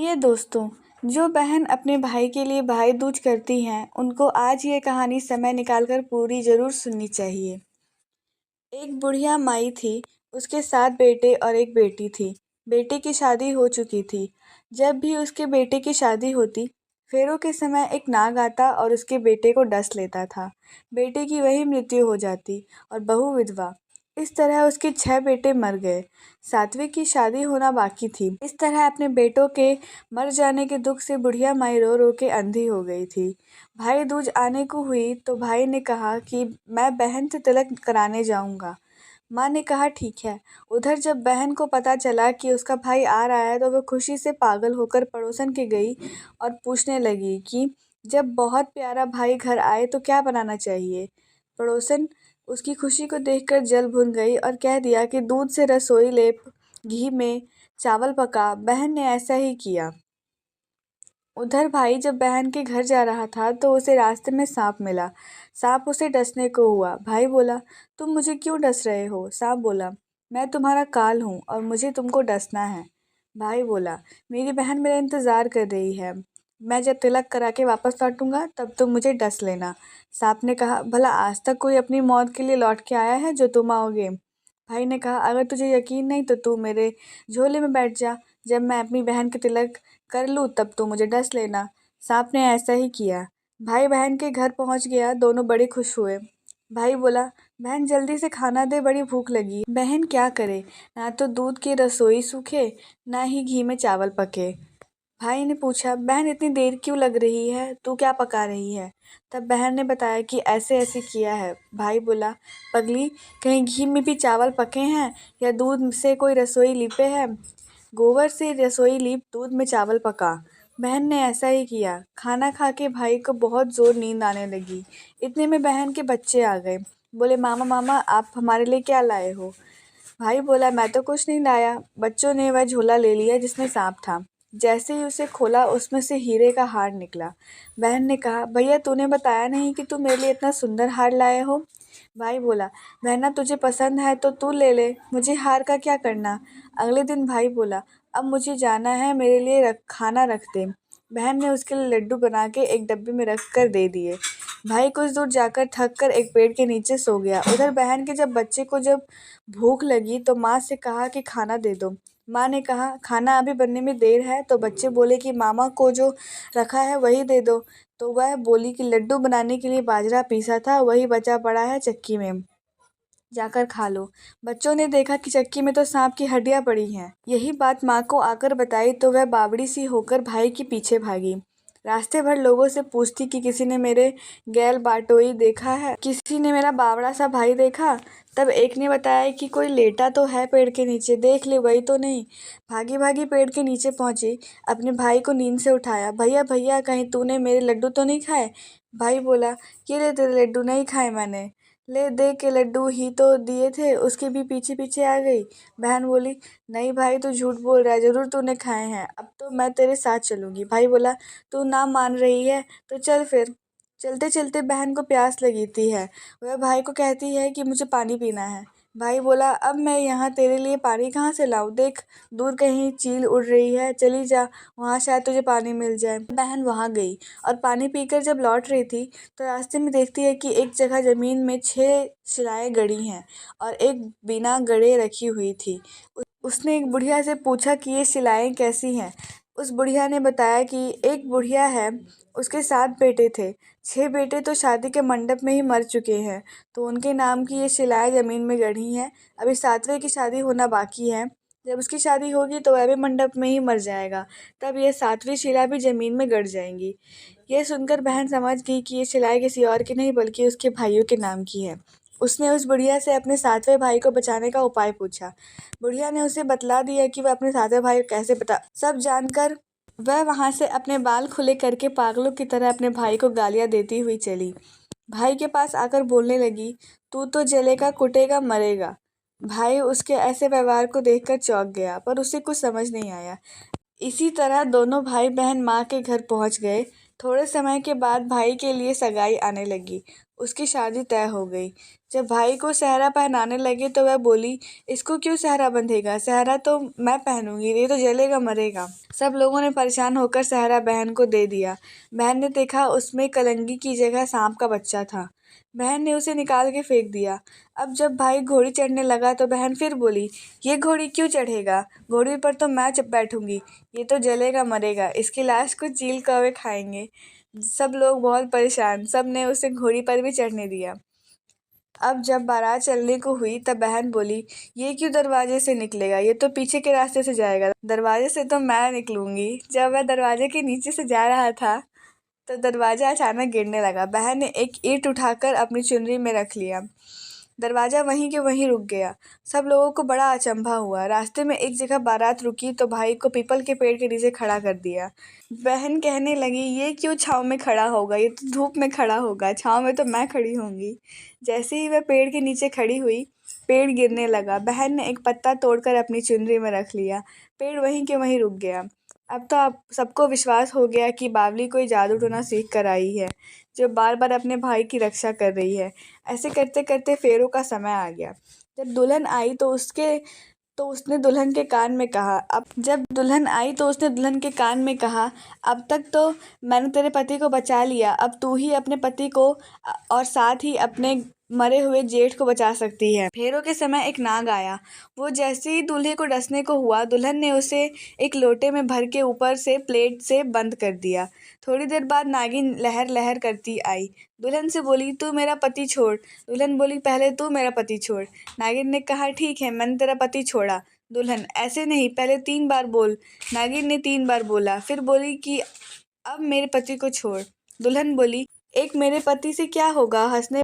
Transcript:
प्रिय दोस्तों, जो बहन अपने भाई के लिए भाई दूज करती हैं, उनको आज ये कहानी समय निकालकर पूरी ज़रूर सुननी चाहिए। एक बुढ़िया माई थी, उसके 7 बेटे और एक बेटी थी। बेटे की शादी हो चुकी थी। जब भी उसके बेटे की शादी होती, फेरों के समय एक नाग आता और उसके बेटे को डस लेता था। बेटे की वही मृत्यु हो जाती और बहू विधवा। इस तरह उसके 6 बेटे मर गए। 7वें की शादी होना बाकी थी। इस तरह अपने बेटों के मर जाने के दुख से बुढ़िया माई रो रो के अंधी हो गई थी। भाई दूज आने को हुई तो भाई ने कहा कि मैं बहन से तिलक कराने जाऊंगा। माँ ने कहा ठीक है। उधर जब बहन को पता चला कि उसका भाई आ रहा है तो वह खुशी से पागल होकर पड़ोसन के गई और पूछने लगी कि जब बहुत प्यारा भाई घर आए तो क्या बनाना चाहिए। पड़ोसन उसकी खुशी को देखकर जल भुन गई और कह दिया कि दूध से रसोई लेप, घी में चावल पका। बहन ने ऐसा ही किया। उधर भाई जब बहन के घर जा रहा था तो उसे रास्ते में सांप मिला। सांप उसे डसने को हुआ। भाई बोला, तुम मुझे क्यों डस रहे हो? सांप बोला, मैं तुम्हारा काल हूँ और मुझे तुमको डसना है। भाई बोला, मेरी बहन मेरा इंतज़ार कर रही है। मैं जब तिलक करा के वापस लौटूंगा तब तुम मुझे डस लेना। सांप ने कहा, भला आज तक कोई अपनी मौत के लिए लौट के आया है जो तुम आओगे? भाई ने कहा, अगर तुझे यकीन नहीं तो तू मेरे झोले में बैठ जा। जब मैं अपनी बहन के तिलक कर लूँ तब तू मुझे डस लेना। सांप ने ऐसा ही किया। भाई बहन के घर पहुंच गया। दोनों बड़े खुश हुए। भाई बोला, बहन जल्दी से खाना दे, बड़ी भूख लगी। बहन क्या करे, ना तो दूध की रसोई सूखे, ना ही घी में चावल पके। भाई ने पूछा, बहन इतनी देर क्यों लग रही है, तू क्या पका रही है? तब बहन ने बताया कि ऐसे ऐसे किया है। भाई बोला, पगली, कहीं घी में भी चावल पके हैं या दूध से कोई रसोई लीपे है? गोबर से रसोई लीप दूध में चावल पका। बहन ने ऐसा ही किया। खाना खा के भाई को बहुत जोर नींद आने लगी। इतने में बहन के बच्चे आ गए। बोले, मामा मामा आप हमारे लिए क्या लाए हो? भाई बोला, मैं तो कुछ नहीं लाया। बच्चों ने वह झोला ले लिया जिसमें सांप था। जैसे ही उसे खोला उसमें से हीरे का हार निकला। बहन ने कहा, भैया तूने बताया नहीं कि तू मेरे लिए इतना सुंदर हार लाए हो। भाई बोला, बहना तुझे पसंद है तो तू ले ले, मुझे हार का क्या करना। अगले दिन भाई बोला, अब मुझे जाना है, मेरे लिए खाना रख दे। बहन ने उसके लिए लड्डू बना के एक डब्बे में रख कर दे दिए। भाई कुछ दूर जाकर थक कर एक पेड़ के नीचे सो गया। उधर बहन के बच्चे को जब भूख लगी तो माँ से कहा कि खाना दे दो। माँ ने कहा, खाना अभी बनने में देर है। तो बच्चे बोले कि मामा को जो रखा है वही दे दो। तो वह बोली कि लड्डू बनाने के लिए बाजरा पीसा था, वही बचा पड़ा है चक्की में, जाकर खा लो। बच्चों ने देखा कि चक्की में तो सांप की हड्डियां पड़ी हैं। यही बात माँ को आकर बताई तो वह बावड़ी सी होकर भाई के पीछे भागी। रास्ते भर लोगों से पूछती कि किसी ने मेरे गैल बाटोई देखा है, किसी ने मेरा बावड़ा सा भाई देखा। तब एक ने बताया कि कोई लेटा तो है पेड़ के नीचे, देख ले वही तो नहीं। भागी भागी पेड़ के नीचे पहुंची, अपने भाई को नींद से उठाया। भैया भैया, कहीं तूने मेरे लड्डू तो नहीं खाए? भाई बोला, ये ले तेरे लड्डू, नहीं खाए मैंने। ले दे के लड्डू ही तो दिए थे, उसके भी पीछे पीछे आ गई। बहन बोली, नहीं भाई तू झूठ बोल रहा है, जरूर तूने खाए हैं, अब तो मैं तेरे साथ चलूंगी। भाई बोला, तू ना मान रही है तो चल फिर। चलते चलते बहन को प्यास लगी थी है। वह भाई को कहती है कि मुझे पानी पीना है। भाई बोला, अब मैं यहाँ तेरे लिए पानी कहाँ से लाऊं, देख दूर कहीं चील उड़ रही है, चली जा, वहाँ शायद तुझे पानी मिल जाए। बहन वहाँ गई और पानी पीकर जब लौट रही थी तो रास्ते में देखती है कि एक जगह ज़मीन में 6 शिलाएं गड़ी हैं और एक बिना गड़े रखी हुई थी। उसने एक बुढ़िया से पूछा कि ये शिलाएं कैसी हैं। उस बुढ़िया ने बताया कि एक बुढ़िया है, उसके 7 बेटे थे। 6 बेटे तो शादी के मंडप में ही मर चुके हैं, तो उनके नाम की ये शिलाएं ज़मीन में गढ़ी हैं। अभी 7वें की शादी होना बाकी है। जब उसकी शादी होगी तो वह भी मंडप में ही मर जाएगा, तब ये 7वीं शिला भी ज़मीन में गड़ जाएंगी। यह सुनकर बहन समझ गई कि ये शिलाएं किसी और की नहीं बल्कि उसके भाइयों के नाम की है। उसने उस बुढ़िया से अपने 7वें भाई को बचाने का उपाय पूछा। बुढ़िया ने उसे बतला दिया कि वह अपने 7वें भाई को कैसे बता। सब जानकर वह वहाँ से अपने बाल खुले करके पागलों की तरह अपने भाई को गालियाँ देती हुई चली। भाई के पास आकर बोलने लगी, तू तो जलेगा, कुटेगा, मरेगा। भाई उसके ऐसे व्यवहार को देखकर चौंक गया, पर उसे कुछ समझ नहीं आया। इसी तरह दोनों भाई बहन माँ के घर पहुँच गए। थोड़े समय के बाद भाई के लिए सगाई आने लगी। उसकी शादी तय हो गई। जब भाई को सेहरा पहनाने लगे तो वह बोली, इसको क्यों सेहरा बंधेगा? सेहरा तो मैं पहनूंगी, ये तो जलेगा मरेगा। सब लोगों ने परेशान होकर सेहरा बहन को दे दिया। बहन ने देखा उसमें कलंगी की जगह सांप का बच्चा था। बहन ने उसे निकाल के फेंक दिया। अब जब भाई घोड़ी चढ़ने लगा तो बहन फिर बोली, ये घोड़ी क्यों चढ़ेगा? घोड़ी पर तो मैं बैठूंगी, ये तो जलेगा मरेगा, इसकी लाश को चील कौवे खाएंगे। सब लोग बहुत परेशान, सब ने उसे घोड़ी पर भी चढ़ने दिया। अब जब बारात चलने को हुई तब बहन बोली, ये क्यों दरवाजे से निकलेगा? ये तो पीछे के रास्ते से जाएगा। दरवाजे से तो मैं निकलूंगी। जब वह दरवाजे के नीचे से जा रहा था तो दरवाजा अचानक गिरने लगा। बहन ने एक ईंट उठाकर अपनी चुनरी में रख लिया। दरवाजा वहीं के वहीं रुक गया। सब लोगों को बड़ा अचंभा हुआ। रास्ते में एक जगह बारात रुकी तो भाई को पीपल के पेड़ के नीचे खड़ा कर दिया। बहन कहने लगी, ये क्यों छाँव में खड़ा होगा? ये तो धूप में खड़ा होगा, छाँव में तो मैं खड़ी होंगी। जैसे ही वह पेड़ के नीचे खड़ी हुई, पेड़ गिरने लगा। बहन ने एक पत्ता तोड़कर अपनी चुनरी में रख लिया। पेड़ वहीं के वहीं रुक गया। अब तो आप सबको विश्वास हो गया कि बावली कोई जादू टोना सीख कर आई है, जो बार बार अपने भाई की रक्षा कर रही है। ऐसे करते करते फेरों का समय आ गया। जब दुल्हन आई तो उसने दुल्हन के कान में कहा, अब तक तो मैंने तेरे पति को बचा लिया, अब तू ही अपने पति को और साथ ही अपने मरे हुए जेठ को बचा सकती है। फेरों के समय एक नाग आया। वो जैसे ही दूल्हे को डसने को हुआ, दुल्हन ने उसे एक लोटे में भर के ऊपर से प्लेट से बंद कर दिया। थोड़ी देर बाद नागिन लहर लहर करती आई। दुल्हन से बोली, तू मेरा पति छोड़। दुल्हन बोली, पहले तू मेरा पति छोड़। नागिन ने कहा, ठीक है, मैंने तेरा पति छोड़ा। दुल्हन, ऐसे नहीं, पहले 3 बार बोल। नागिन ने 3 बार बोला, फिर बोली कि अब मेरे पति को छोड़। दुल्हन बोली, एक मेरे पति से क्या होगा? हंसने